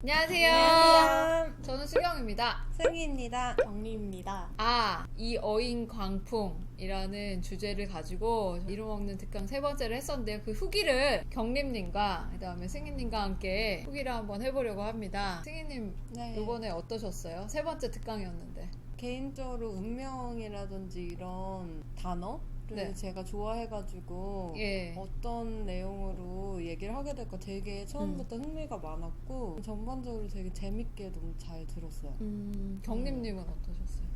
안녕하세요. 안녕하세요. 저는 수경입니다. 승희입니다. 경리입니다. 이 어인 광풍이라는 주제를 가지고 이름 없는 특강 세 번째를 했었는데요. 그 후기를 경림님과 그다음에 승희님과 함께 후기를 한번 해보려고 합니다. 승희님, 네. 이번에 어떠셨어요? 세 번째 특강이었는데. 개인적으로 운명이라든지 이런 단어를 네. 제가 좋아해가지고 예. 어떤 내용으로 얘기를 하게 될까 되게 처음부터 흥미가 많았고 전반적으로 되게 재밌게 너무 잘 들었어요. 경림님은 어떠셨어요?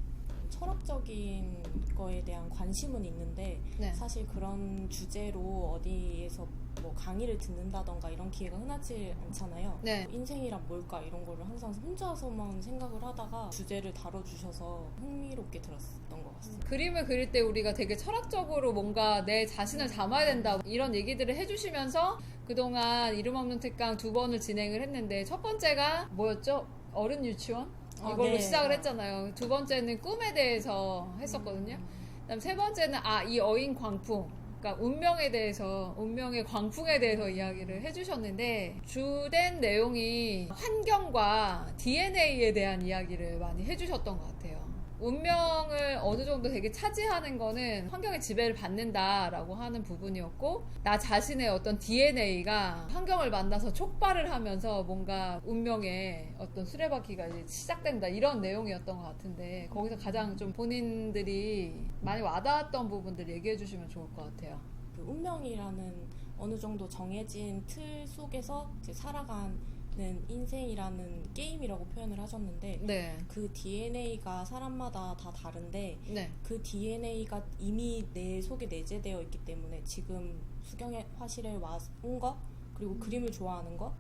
철학적인 거에 대한 관심은 있는데 네. 사실 그런 주제로 어디에서 뭐 강의를 듣는다던가 이런 기회가 흔하지 않잖아요. 네. 인생이란 뭘까 이런 거를 항상 혼자서만 생각을 하다가 주제를 다뤄주셔서 흥미롭게 들었던 것 같습니다. 그림을 그릴 때 우리가 되게 철학적으로 뭔가 내 자신을 담아야 된다 이런 얘기들을 해주시면서 그동안 이름 없는 특강 2번을 진행을 했는데 첫 번째가 뭐였죠? 어른 유치원? 이걸로 네. 시작을 했잖아요. 두 번째는 꿈에 대해서 했었거든요. 그다음 세 번째는 이 어인 광풍, 그러니까 운명에 대해서, 운명의 광풍에 대해서 이야기를 해주셨는데 주된 내용이 환경과 DNA에 대한 이야기를 많이 해주셨던 것 같아요. 운명을 어느 정도 되게 차지하는 거는 환경의 지배를 받는다라고 하는 부분이었고, 나 자신의 어떤 DNA가 환경을 만나서 촉발을 하면서 뭔가 운명의 어떤 수레바퀴가 이제 시작된다 이런 내용이었던 것 같은데, 거기서 가장 좀 본인들이 많이 와닿았던 부분들 얘기해 주시면 좋을 것 같아요. 그 운명이라는 어느 정도 정해진 틀 속에서 이제 살아가는 인생이라는 게임이라고 표현을 하셨는데 네. 그 DNA가 사람마다 다 다른데 네. 그 DNA가 이미 내 속에 내재되어 있기 때문에 지금 수경의 화실에 온 거, 그리고 그림을 좋아하는 거,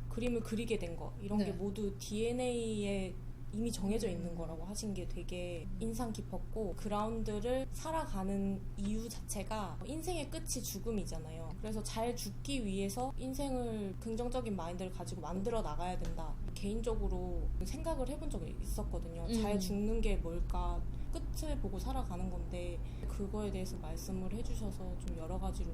그림을 그리게 된 거, 이런 네. 게 모두 DNA에 이미 정해져 있는 거라고 하신 게 되게 인상 깊었고, 그라운드를 살아가는 이유 자체가 인생의 끝이 죽음이잖아요. 그래서 잘 죽기 위해서 인생을 긍정적인 마인드를 가지고 만들어 나가야 된다. 개인적으로 생각을 해본 적이 있었거든요. 잘 죽는 게 뭘까? 끝을 보고 살아가는 건데 그거에 대해서 말씀을 해주셔서 좀 여러 가지로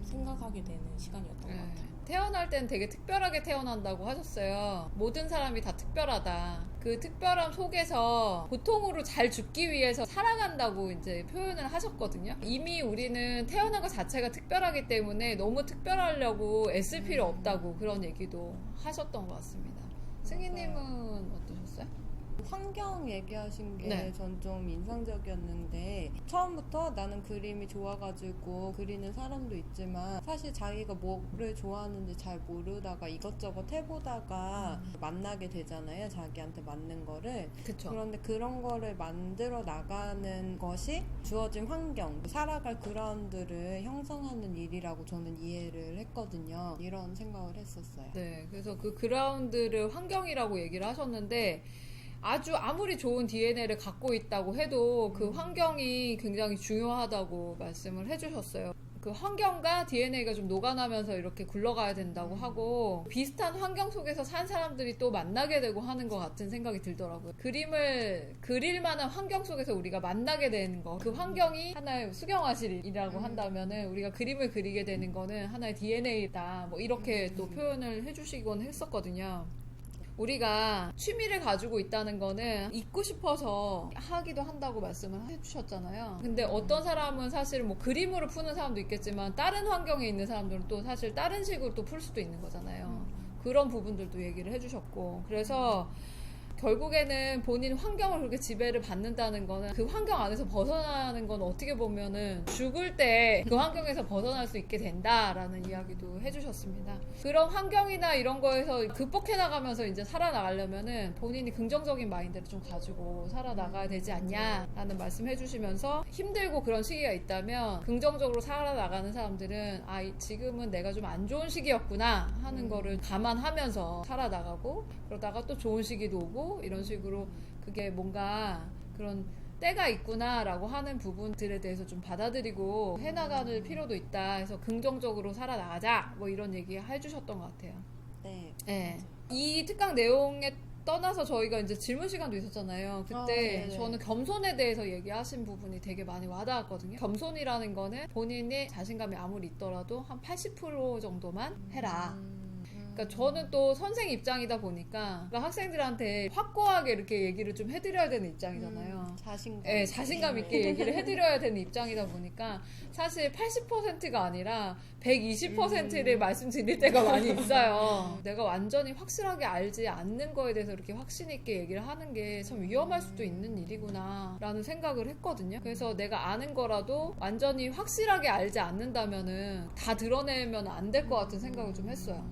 생각하게 되는 시간이었던 것 같아요. 태어날 땐 되게 특별하게 태어난다고 하셨어요. 모든 사람이 다 특별하다. 그 특별함 속에서 보통으로 잘 죽기 위해서 살아간다고 이제 표현을 하셨거든요. 이미 우리는 태어난 것 자체가 특별하기 때문에 너무 특별하려고 애쓸 필요 없다고 그런 얘기도 하셨던 것 같습니다. 승희님은 어떠셨어요? 환경 얘기하신 게 네. 전 좀 인상적이었는데 처음부터 나는 그림이 좋아가지고 그리는 사람도 있지만 사실 자기가 뭐를 좋아하는지 잘 모르다가 이것저것 해보다가 만나게 되잖아요. 자기한테 맞는 거를. 그쵸. 그런데 그런 거를 만들어 나가는 것이 주어진 환경, 살아갈 그라운드를 형성하는 일이라고 저는 이해를 했거든요. 이런 생각을 했었어요. 네. 그래서 그 그라운드를 환경이라고 얘기를 하셨는데 아무리 좋은 DNA를 갖고 있다고 해도 그 환경이 굉장히 중요하다고 말씀을 해주셨어요. 그 환경과 DNA가 좀 녹아나면서 이렇게 굴러가야 된다고 하고 비슷한 환경 속에서 산 사람들이 또 만나게 되고 하는 것 같은 생각이 들더라고요. 그림을 그릴 만한 환경 속에서 우리가 만나게 되는 거, 그 환경이 하나의 수경화실이라고 한다면은 우리가 그림을 그리게 되는 거는 하나의 DNA다 뭐 이렇게 또 표현을 해주시곤 했었거든요. 우리가 취미를 가지고 있다는 거는 있고 싶어서 하기도 한다고 말씀을 해주셨잖아요. 근데 어떤 사람은 사실 뭐 그림으로 푸는 사람도 있겠지만 다른 환경에 있는 사람들은 또 사실 다른 식으로 또 풀 수도 있는 거잖아요. 그런 부분들도 얘기를 해주셨고, 그래서 결국에는 본인 환경을 그렇게 지배를 받는다는 거는 그 환경 안에서 벗어나는 건 어떻게 보면은 죽을 때 그 환경에서 벗어날 수 있게 된다라는 이야기도 해주셨습니다. 그런 환경이나 이런 거에서 극복해 나가면서 이제 살아나가려면은 본인이 긍정적인 마인드를 좀 가지고 살아나가야 되지 않냐라는 말씀 해주시면서 힘들고 그런 시기가 있다면 긍정적으로 살아나가는 사람들은 지금은 내가 좀 안 좋은 시기였구나 하는 거를 감안하면서 살아나가고 그러다가 또 좋은 시기도 오고 이런 식으로 그게 뭔가 그런 때가 있구나라고 하는 부분들에 대해서 좀 받아들이고 해나가는 필요도 있다 해서 긍정적으로 살아나가자 뭐 이런 얘기 해주셨던 것 같아요. 네. 네. 이 특강 내용에 떠나서 저희가 이제 질문 시간도 있었잖아요. 그때 네네. 저는 겸손에 대해서 얘기하신 부분이 되게 많이 와닿았거든요. 겸손이라는 거는 본인이 자신감이 아무리 있더라도 한 80% 정도만 해라. 그러니까 저는 또 선생 입장이다 보니까 그러니까 학생들한테 확고하게 이렇게 얘기를 좀 해드려야 되는 입장이잖아요. 자신감. 네, 자신감 있게 얘기를 해드려야 되는 입장이다 보니까 사실 80%가 아니라 120%를 말씀드릴 때가 많이 있어요. 내가 완전히 확실하게 알지 않는 거에 대해서 이렇게 확신 있게 얘기를 하는 게 참 위험할 수도 있는 일이구나 라는 생각을 했거든요. 그래서 내가 아는 거라도 완전히 확실하게 알지 않는다면은 다 드러내면 안 될 것 같은 생각을 좀 했어요.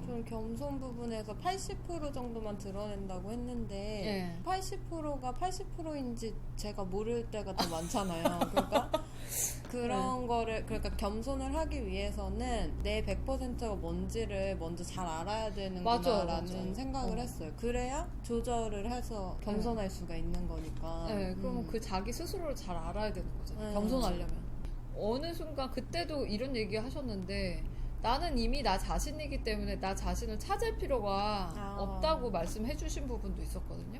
좀 겸손 부분에서 80% 정도만 드러낸다고 했는데 예. 80%가 80%인지 제가 모를 때가 더 많잖아요. 그러니까 그런 거를 그러니까 겸손을 하기 위해서는 내 100%가 뭔지를 먼저 잘 알아야 되는구나라는 생각을 했어요. 그래야 조절을 해서 겸손할 수가 있는 거니까. 네, 그러면 그 자기 스스로를 잘 알아야 되는 거잖아요. 네. 겸손하려면. 어느 순간 그때도 이런 얘기 하셨는데 나는 이미 나 자신이기 때문에 나 자신을 찾을 필요가 없다고 말씀해 주신 부분도 있었거든요.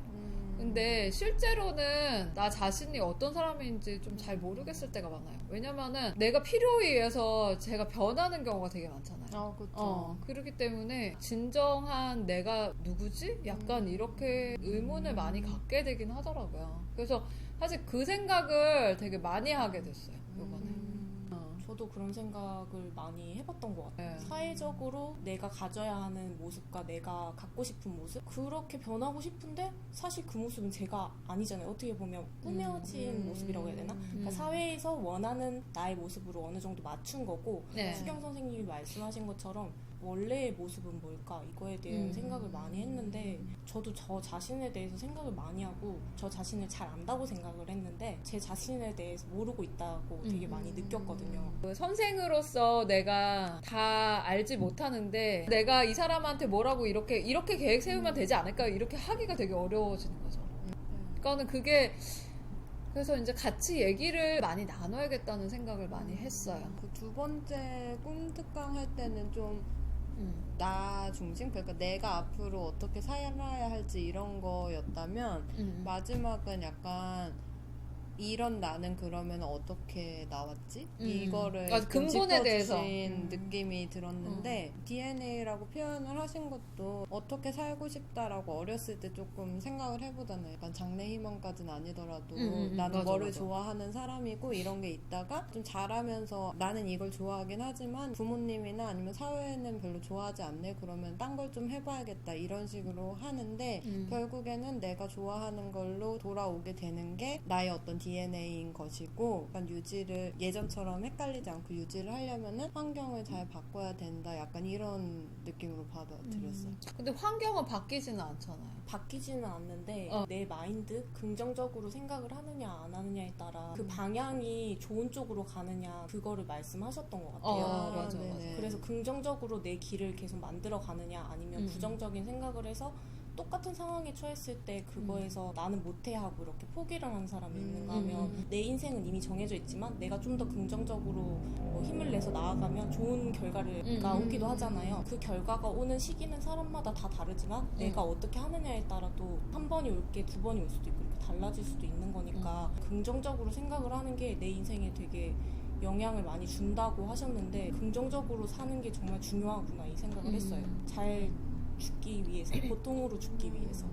근데 실제로는 나 자신이 어떤 사람인지 좀 잘 모르겠을 때가 많아요. 왜냐면은 내가 필요에 의해서 제가 변하는 경우가 되게 많잖아요. 그렇죠. 그렇기 때문에 진정한 내가 누구지? 약간 이렇게 의문을 많이 갖게 되긴 하더라고요. 그래서 사실 그 생각을 되게 많이 하게 됐어요, 요번에. 저도 그런 생각을 많이 해봤던 것 같아요. 네. 사회적으로 내가 가져야 하는 모습과 내가 갖고 싶은 모습 그렇게 변하고 싶은데 사실 그 모습은 제가 아니잖아요. 어떻게 보면 꾸며진 모습이라고 해야 되나? 그러니까 사회에서 원하는 나의 모습으로 어느 정도 맞춘 거고 네. 수경 선생님이 말씀하신 것처럼 원래의 모습은 뭘까? 이거에 대한 생각을 많이 했는데 저도 저 자신에 대해서 생각을 많이 하고 저 자신을 잘 안다고 생각을 했는데 제 자신에 대해서 모르고 있다고 되게 많이 느꼈거든요. 그 선생으로서 내가 다 알지 못하는데 내가 이 사람한테 뭐라고 이렇게 계획 세우면 되지 않을까 이렇게 하기가 되게 어려워지는 거죠. 그러니까는 그게 그래서 이제 같이 얘기를 많이 나눠야겠다는 생각을 많이 했어요. 그 두 번째 꿈특강 할 때는 좀 나 중심? 그러니까 내가 앞으로 어떻게 살아야 할지 이런 거였다면 마지막은 약간 이런 나는 그러면 어떻게 나왔지? 이거를 그러니까 근본에 대해서 느낌이 들었는데 DNA라고 표현을 하신 것도 어떻게 살고 싶다라고 어렸을 때 조금 생각을 해보잖아요. 약간 장래 희망까지는 아니더라도 나는 맞아, 뭐를 맞아. 좋아하는 사람이고 이런 게 있다가 좀 자라면서 나는 이걸 좋아하긴 하지만 부모님이나 아니면 사회는 별로 좋아하지 않네 그러면 딴 걸 좀 해봐야겠다 이런 식으로 하는데 결국에는 내가 좋아하는 걸로 돌아오게 되는 게 나의 어떤 DNA인 것이고 약간 유지를 예전처럼 헷갈리지 않고 유지를 하려면은 환경을 잘 바꿔야 된다 약간 이런 느낌으로 받아들였어요. 근데 환경은 바뀌지는 않잖아요. 바뀌지는 않는데 내 마인드 긍정적으로 생각을 하느냐 안 하느냐에 따라 그 방향이 좋은 쪽으로 가느냐 그거를 말씀하셨던 것 같아요. 맞아. 그래서 긍정적으로 내 길을 계속 만들어 가느냐 아니면 부정적인 생각을 해서 똑같은 상황에 처했을 때 그거에서 나는 못해 하고 이렇게 포기를 하는 사람이 있는가 하면 내 인생은 이미 정해져 있지만 내가 좀 더 긍정적으로 힘을 내서 나아가면 좋은 결과가 오기도 하잖아요. 그 결과가 오는 시기는 사람마다 다 다르지만 내가 어떻게 하느냐에 따라 또 한 번이 올 게 두 번이 올 수도 있고 이렇게 달라질 수도 있는 거니까 긍정적으로 생각을 하는 게 내 인생에 되게 영향을 많이 준다고 하셨는데 긍정적으로 사는 게 정말 중요하구나 이 생각을 했어요. 잘 죽기 위해서, 고통으로 죽기 위해서.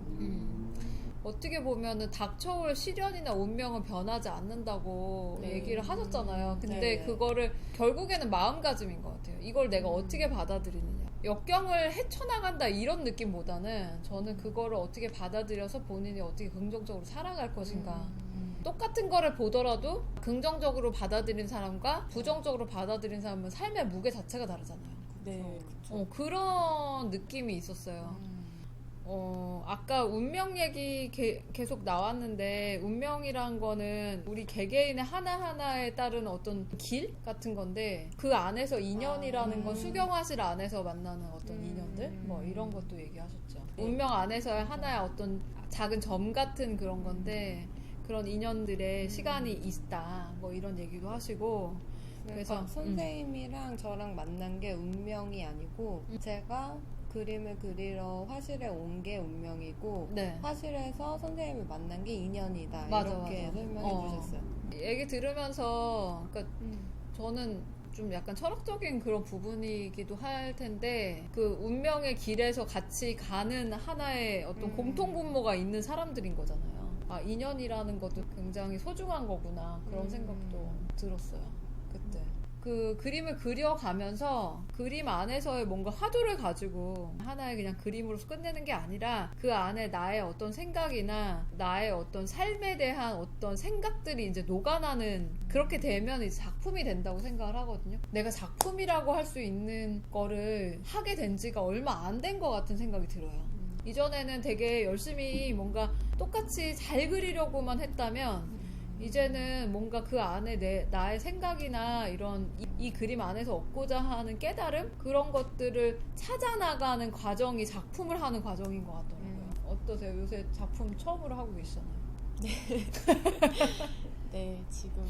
어떻게 보면은 닥쳐올 시련이나 운명은 변하지 않는다고 얘기를 하셨잖아요. 근데 그거를 결국에는 마음가짐인 것 같아요. 이걸 내가 어떻게 받아들이느냐. 역경을 헤쳐나간다 이런 느낌보다는 저는 그거를 어떻게 받아들여서 본인이 어떻게 긍정적으로 살아갈 것인가. 똑같은 거를 보더라도 긍정적으로 받아들인 사람과 부정적으로 받아들인 사람은 삶의 무게 자체가 다르잖아요. 네, 그쵸. 그런 느낌이 있었어요. 아까 운명 얘기 계속 나왔는데 운명이란 거는 우리 개개인의 하나하나에 따른 어떤 길 같은 건데 그 안에서 인연이라는 건 수경화실 안에서 만나는 어떤 인연들 뭐 이런 것도 얘기하셨죠. 운명 안에서의 하나의 어떤 작은 점 같은 그런 건데 그런 인연들의 시간이 있다 뭐 이런 얘기도 하시고 그래서 선생님이랑 저랑 만난 게 운명이 아니고 제가 그림을 그리러 화실에 온 게 운명이고 화실에서 선생님을 만난 게 인연이다 이렇게 설명해 주셨어요. 얘기 들으면서 그러니까 저는 좀 약간 철학적인 그런 부분이기도 할 텐데 그 운명의 길에서 같이 가는 하나의 어떤 공통분모가 있는 사람들인 거잖아요. 아, 인연이라는 것도 굉장히 소중한 거구나 그런 생각도 들었어요. 그때 그 그림을 그려가면서 그림 안에서의 뭔가 화두를 가지고 하나의 그냥 그림으로서 끝내는 게 아니라 그 안에 나의 어떤 생각이나 나의 어떤 삶에 대한 어떤 생각들이 이제 녹아나는 그렇게 되면 이제 작품이 된다고 생각을 하거든요. 내가 작품이라고 할 수 있는 거를 하게 된 지가 얼마 안 된 것 같은 생각이 들어요. 이전에는 되게 열심히 뭔가 똑같이 잘 그리려고만 했다면 이제는 뭔가 그 안에 나의 생각이나 이런 이 그림 안에서 얻고자 하는 깨달음? 그런 것들을 찾아나가는 과정이 작품을 하는 과정인 것 같더라고요. 어떠세요? 요새 작품 처음으로 하고 계시잖아요. 네, 지금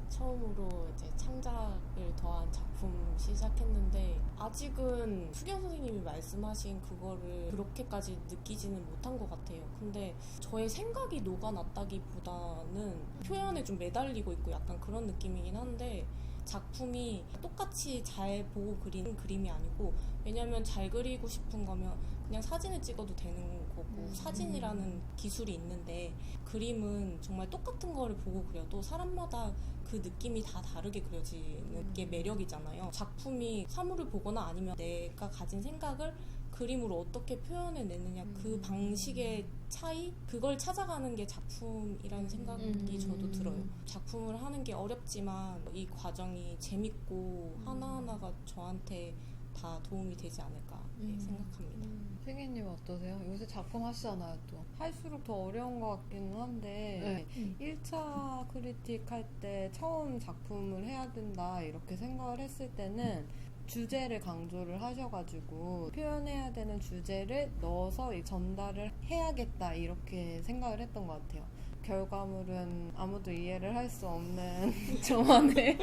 처음으로 이제 창작을 더한 작품 시작했는데 아직은 수경 선생님이 말씀하신 그거를 그렇게까지 느끼지는 못한 것 같아요. 근데 저의 생각이 녹아났다기보다는 표현에 좀 매달리고 있고 약간 그런 느낌이긴 한데 작품이 똑같이 잘 보고 그리는 그림이 아니고 왜냐면 잘 그리고 싶은 거면 그냥 사진을 찍어도 되는 거고 사진이라는 기술이 있는데 그림은 정말 똑같은 거를 보고 그려도 사람마다 그 느낌이 다 다르게 그려지는 게 매력이잖아요. 작품이 사물을 보거나 아니면 내가 가진 생각을 그림으로 어떻게 표현해내느냐 그 방식의 차이? 그걸 찾아가는 게 작품이라는 생각이 저도 들어요. 작품을 하는 게 어렵지만 이 과정이 재밌고 하나하나가 저한테 다 도움이 되지 않을까 생각합니다. 생희님 어떠세요? 요새 작품 하시잖아요 또. 할수록 더 어려운 것 같기는 한데 1차 크리틱 할 때 처음 작품을 해야 된다 이렇게 생각을 했을 때는 주제를 강조를 하셔가지고 표현해야 되는 주제를 넣어서 전달을 해야겠다 이렇게 생각을 했던 것 같아요. 결과물은 아무도 이해를 할 수 없는 저만의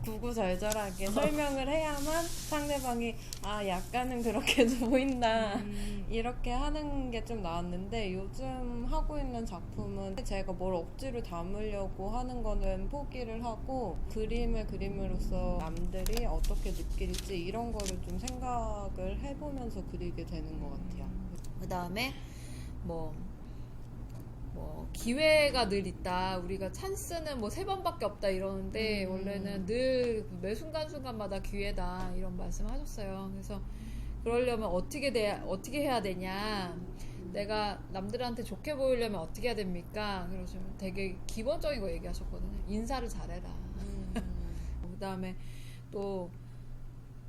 구구절절하게 설명을 해야만 상대방이 아 약간은 그렇게도 보인다 이렇게 하는 게 좀 나았는데 요즘 하고 있는 작품은 제가 뭘 억지로 담으려고 하는 거는 포기를 하고 그림을 그림으로써 남들이 어떻게 느낄지 이런 거를 좀 생각을 해보면서 그리게 되는 것 같아요. 그 다음에 뭐 기회가 늘 있다. 우리가 찬스는 뭐 3번밖에 없다 이러는데 원래는 늘 매 순간순간마다 기회다 이런 말씀하셨어요. 그래서 그러려면 어떻게 해야 되냐? 내가 남들한테 좋게 보이려면 어떻게 해야 됩니까? 그러시면 되게 기본적인 거 얘기하셨거든요. 인사를 잘해라. 그다음에 또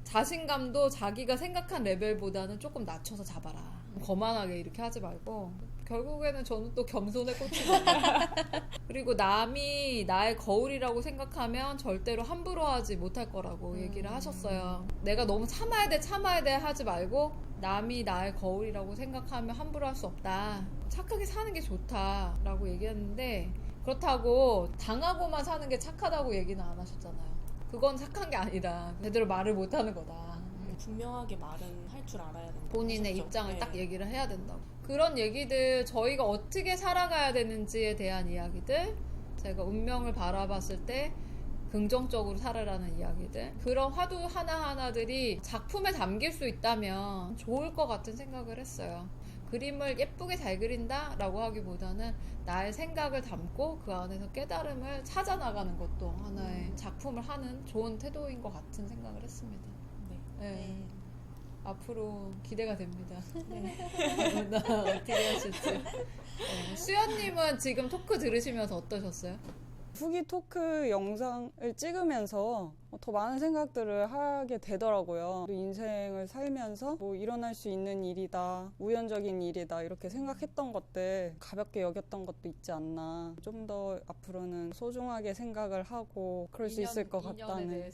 자신감도 자기가 생각한 레벨보다는 조금 낮춰서 잡아라. 거만하게 이렇게 하지 말고 결국에는 저는 또 겸손에 꽂히거든요. 그리고 남이 나의 거울이라고 생각하면 절대로 함부로 하지 못할 거라고 얘기를 하셨어요. 내가 너무 참아야 돼 하지 말고 남이 나의 거울이라고 생각하면 함부로 할 수 없다. 착하게 사는 게 좋다라고 얘기했는데 그렇다고 당하고만 사는 게 착하다고 얘기는 안 하셨잖아요. 그건 착한 게 아니다. 제대로 말을 못하는 거다. 분명하게 말은 할 줄 알아야 된다. 본인의 하셨죠? 입장을 네. 딱 얘기를 해야 된다고. 그런 얘기들 저희가 어떻게 살아가야 되는지에 대한 이야기들 제가 운명을 바라봤을 때 긍정적으로 살아라는 이야기들 그런 화두 하나하나들이 작품에 담길 수 있다면 좋을 것 같은 생각을 했어요. 그림을 예쁘게 잘 그린다 라고 하기보다는 나의 생각을 담고 그 안에서 깨달음을 찾아나가는 것도 하나의 작품을 하는 좋은 태도인 것 같은 생각을 했습니다. 네. 앞으로 기대가 됩니다. 나 어떻게 하실지. 네. 수연님은 지금 토크 들으시면서 어떠셨어요? 후기 토크 영상을 찍으면서 더 많은 생각들을 하게 되더라고요. 인생을 살면서 뭐 일어날 수 있는 일이다, 우연적인 일이다 이렇게 생각했던 것들 가볍게 여겼던 것도 있지 않나. 좀 더 앞으로는 소중하게 생각을 하고 그럴 수 있을 것 같다는.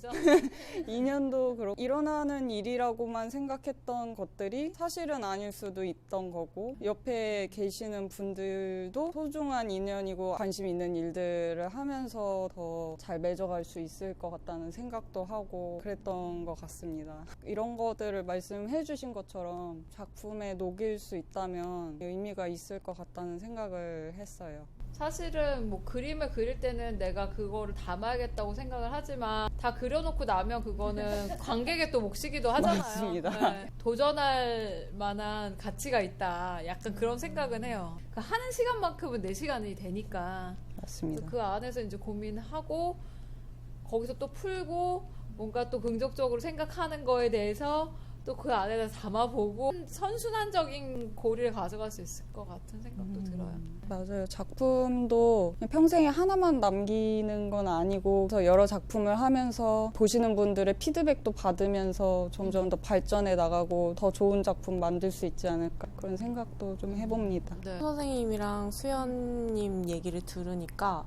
인연도 그렇고 일어나는 일이라고만 생각했던 것들이 사실은 아닐 수도 있던 거고 옆에 계시는 분들도 소중한 인연이고 관심 있는 일들을 하면서 더 잘 맺어갈 수 있을 것 같다는 생각이 생각도 하고 그랬던 것 같습니다. 이런 것들을 말씀해 주신 것처럼 작품에 녹일 수 있다면 의미가 있을 것 같다는 생각을 했어요. 사실은 뭐 그림을 그릴 때는 내가 그거를 담아야겠다고 생각을 하지만 다 그려놓고 나면 그거는 관객의 또 몫이기도 하잖아요. 맞습니다. 네. 도전할 만한 가치가 있다. 약간 그런 생각은 해요. 그 하는 시간만큼은 내 시간이 되니까. 맞습니다. 그 안에서 이제 고민하고 거기서 또 풀고 뭔가 또 긍정적으로 생각하는 거에 대해서 또 그 안에다 담아보고 선순환적인 고리를 가져갈 수 있을 것 같은 생각도 들어요. 맞아요. 작품도 그냥 평생에 하나만 남기는 건 아니고 그래서 여러 작품을 하면서 보시는 분들의 피드백도 받으면서 점점 더 발전해 나가고 더 좋은 작품 만들 수 있지 않을까 그런 생각도 좀 해봅니다. 네. 선생님이랑 수연님 얘기를 들으니까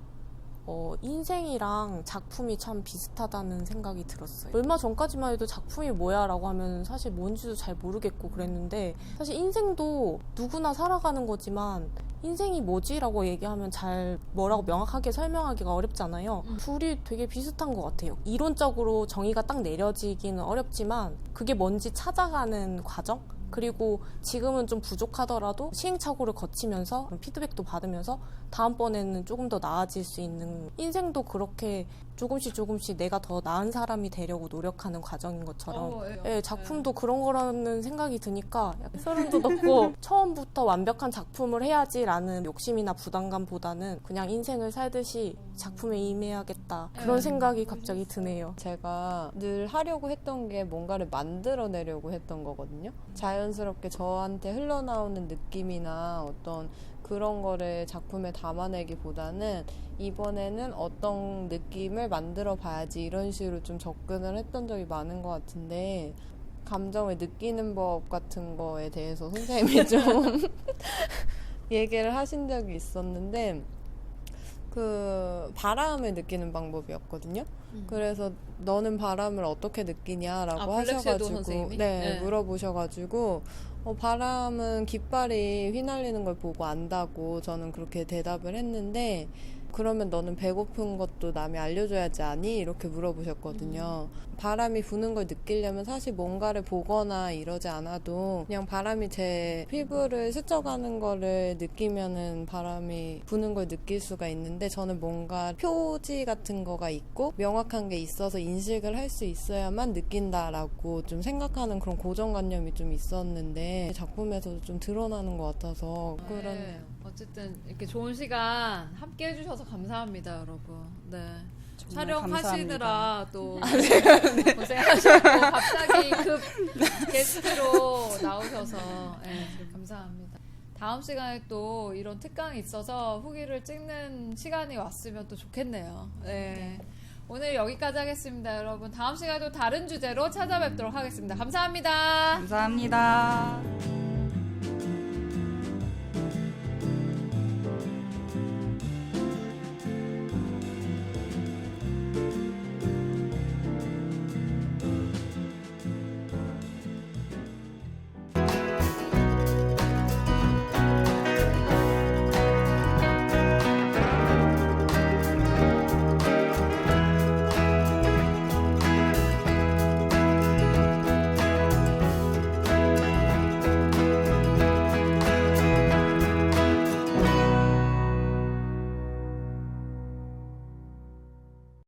인생이랑 작품이 참 비슷하다는 생각이 들었어요. 얼마 전까지만 해도 작품이 뭐야 라고 하면 사실 뭔지도 잘 모르겠고 그랬는데 사실 인생도 누구나 살아가는 거지만 인생이 뭐지? 라고 얘기하면 잘 뭐라고 명확하게 설명하기가 어렵잖아요. 둘이 되게 비슷한 것 같아요. 이론적으로 정의가 딱 내려지기는 어렵지만 그게 뭔지 찾아가는 과정? 그리고 지금은 좀 부족하더라도 시행착오를 거치면서 피드백도 받으면서 다음번에는 조금 더 나아질 수 있는 인생도 그렇게 조금씩 내가 더 나은 사람이 되려고 노력하는 과정인 것처럼 예, 작품도 그런 거라는 생각이 드니까 약간 소름 돋았고 처음부터 완벽한 작품을 해야지라는 욕심이나 부담감보다는 그냥 인생을 살듯이 작품에 임해야겠다 그런 생각이 갑자기 드네요. 제가 늘 하려고 했던 게 뭔가를 만들어내려고 했던 거거든요. 자연스럽게 저한테 흘러나오는 느낌이나 어떤 그런 거를 작품에 담아내기보다는 이번에는 어떤 느낌을 만들어 봐야지 이런 식으로 좀 접근을 했던 적이 많은 것 같은데 감정을 느끼는 법 같은 거에 대해서 선생님이 좀 얘기를 하신 적이 있었는데 그 바람을 느끼는 방법이었거든요. 그래서 너는 바람을 어떻게 느끼냐라고 하셔가지고 네, 물어보셔가지고 바람은 깃발이 휘날리는 걸 보고 안다고 저는 그렇게 대답을 했는데 그러면 너는 배고픈 것도 남이 알려줘야지 아니? 이렇게 물어보셨거든요. 바람이 부는 걸 느끼려면 사실 뭔가를 보거나 이러지 않아도 그냥 바람이 제 피부를 스쳐가는 거를 느끼면은 바람이 부는 걸 느낄 수가 있는데 저는 뭔가 표지 같은 거가 있고 명확한 게 있어서 인식을 할 수 있어야만 느낀다라고 좀 생각하는 그런 고정관념이 좀 있었는데 작품에서도 좀 드러나는 것 같아서 그런 어쨌든 이렇게 좋은 시간 함께 해주셔서 감사합니다, 여러분. 네. 정말 촬영하시느라 감사합니다. 또 고생하셨고 갑자기 급 게스트로 나오셔서 네, 감사합니다. 다음 시간에 또 이런 특강이 있어서 후기를 찍는 시간이 왔으면 또 좋겠네요. 네. 오늘 여기까지 하겠습니다, 여러분. 다음 시간에도 다른 주제로 찾아뵙도록 하겠습니다. 감사합니다. 감사합니다.